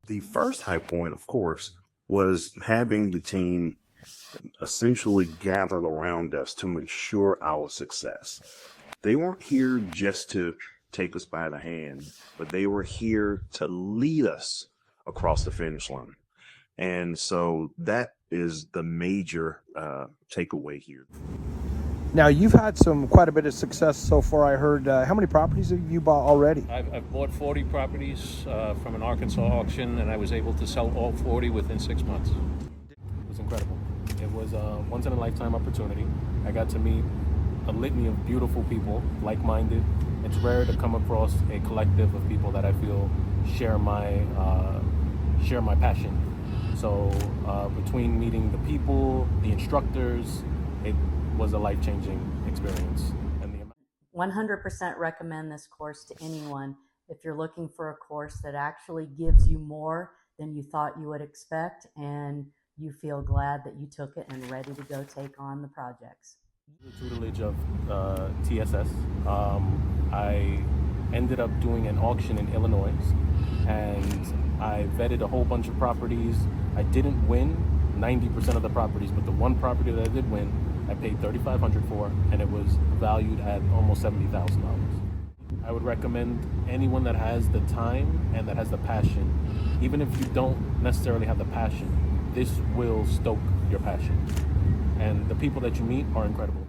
The first high point, of course, was having the team essentially gathered around us to ensure our success. They weren't here just to take us by the hand, but they were here to lead us across the finish line. And so that is the major takeaway here. Now, you've had quite a bit of success so far, I heard. How many properties have you bought already? I've bought 40 properties from an Arkansas auction, and I was able to sell all 40 within 6 months. It was incredible. It was a once-in-a-lifetime opportunity. I got to meet a litany of beautiful people, like-minded. It's rare to come across a collective of people that I feel share my passion. So between meeting the people, the instructors, it was a life-changing experience. And 100% recommend this course to anyone if you're looking for a course that actually gives you more than you thought you would expect, and you feel glad that you took it and ready to go take on the projects. The tutelage of TSS, I ended up doing an auction in Illinois, and I vetted a whole bunch of properties. I didn't win 90% of the properties, but the one property that I did win, I paid $3,500 for, and it was valued at almost $70,000. I would recommend anyone that has the time and that has the passion. Even if you don't necessarily have the passion, this will stoke your passion. And the people that you meet are incredible.